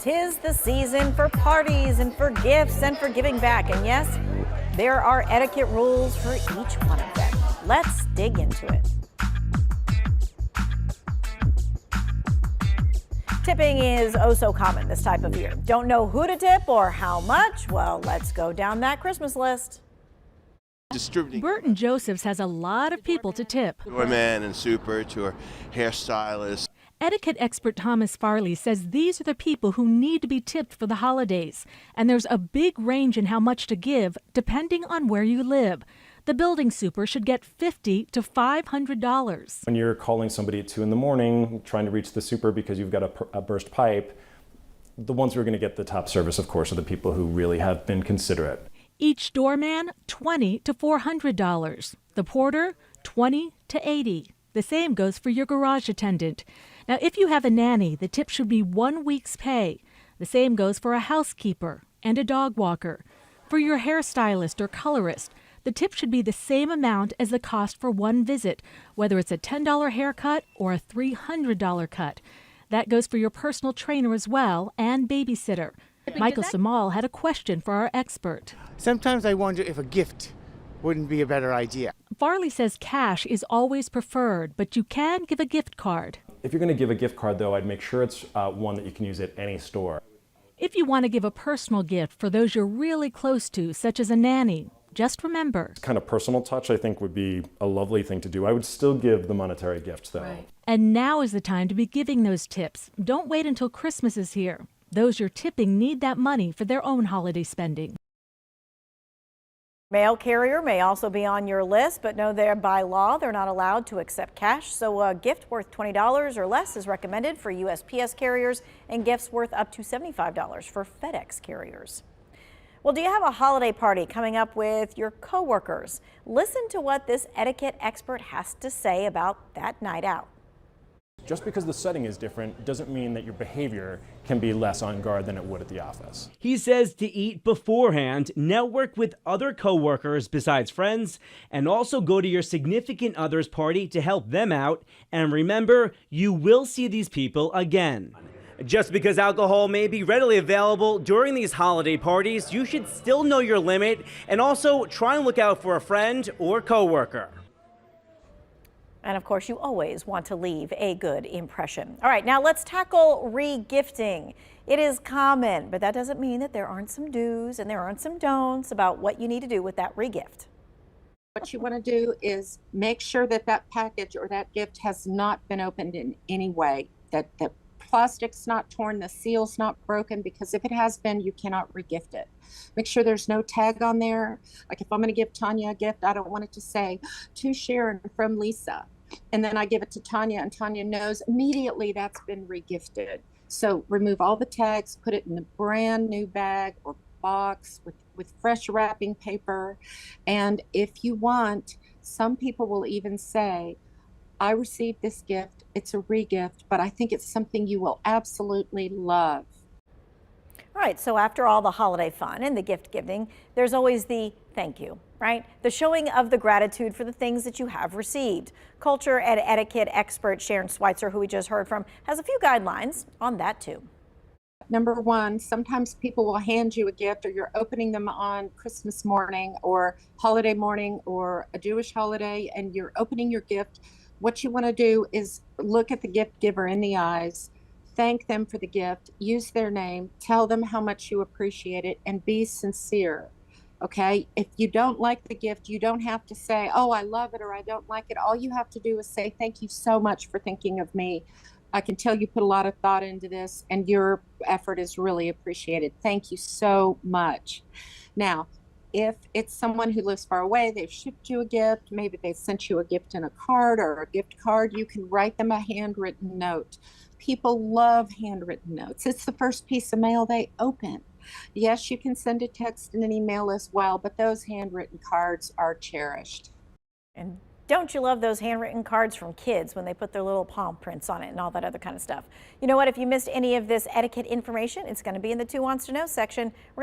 'Tis the season for parties and for gifts and for giving back. And yes, there are etiquette rules for each one of them. Let's dig into it. Tipping is oh so common this type of year. Don't know who to tip or how much? Well, let's go down that Christmas list. Burton Joseph's has a lot of people to tip. Doorman and super to our hairstylist. Etiquette expert Thomas Farley says these are the people who need to be tipped for the holidays. And there's a big range in how much to give depending on where you live. The building super should get $50 to $500. When you're calling somebody at 2 in the morning, trying to reach the super because you've got a burst pipe, the ones who are going to get the top service, of course, are the people who really have been considerate. Each doorman, $20 to $400. The porter, $20 to $80. The same goes for your garage attendant. Now, if you have a nanny, the tip should be 1 week's pay. The same goes for a housekeeper and a dog walker. For your hairstylist or colorist, the tip should be the same amount as the cost for one visit, whether it's a $10 haircut or a $300 cut. That goes for your personal trainer as well and babysitter. Michael Samal had a question for our expert. Sometimes I wonder if a gift wouldn't be a better idea. Farley says cash is always preferred, but you can give a gift card. If you're going to give a gift card, though, I'd make sure it's one that you can use at any store. If you want to give a personal gift for those you're really close to, such as a nanny, just remember. Kind of personal touch, I think, would be a lovely thing to do. I would still give the monetary gifts, though. Right. And now is the time to be giving those tips. Don't wait until Christmas is here. Those you're tipping need that money for their own holiday spending. Mail carrier may also be on your list, but know that by law they're not allowed to accept cash. So a gift worth $20 or less is recommended for USPS carriers and gifts worth up to $75 for FedEx carriers. Well, do you have a holiday party coming up with your coworkers? Listen to what this etiquette expert has to say about that night out. Just because the setting is different doesn't mean that your behavior can be less on guard than it would at the office. He says to eat beforehand, network with other coworkers besides friends, and also go to your significant other's party to help them out. And remember, you will see these people again. Just because alcohol may be readily available during these holiday parties, you should still know your limit and also try and look out for a friend or coworker. And of course, you always want to leave a good impression. All right, now let's tackle re-gifting. It is common, but that doesn't mean that there aren't some do's and there aren't some don'ts about what you need to do with that re-gift. What you want to do is make sure that that package or that gift has not been opened in any way, that the plastic's not torn, the seal's not broken, because if it has been, you cannot re-gift it. Make sure there's no tag on there. Like if I'm going to give Tanya a gift, I don't want it to say to Sharon from Lisa. And then I give it to Tanya and Tanya knows immediately that's been re-gifted. So remove all the tags, put it in a brand new bag or box with fresh wrapping paper. And if you want, some people will even say, I received this gift, it's a re-gift, but I think it's something you will absolutely love. All right, so after all the holiday fun and the gift giving, there's always the thank you, right? The showing of the gratitude for the things that you have received. Culture and etiquette expert Sharon Schweitzer, who we just heard from, has a few guidelines on that too. Number one, sometimes people will hand you a gift or you're opening them on Christmas morning or holiday morning or a Jewish holiday and you're opening your gift. What you want to do is look at the gift giver in the eyes, thank them for the gift, use their name, tell them how much you appreciate it, and be sincere. Okay? If you don't like the gift, you don't have to say, oh, I love it or I don't like it. All you have to do is say, thank you so much for thinking of me. I can tell you put a lot of thought into this and your effort is really appreciated. Thank you so much. Now, if it's someone who lives far away, they've shipped you a gift, maybe they sent you a gift in a card or a gift card, you can write them a handwritten note. People love handwritten notes. It's the first piece of mail they open. Yes, you can send a text and an email as well, but those handwritten cards are cherished. And don't you love those handwritten cards from kids when they put their little palm prints on it and all that other kind of stuff? You know what? If you missed any of this etiquette information, it's going to be in the Two Wants to Know section. We're going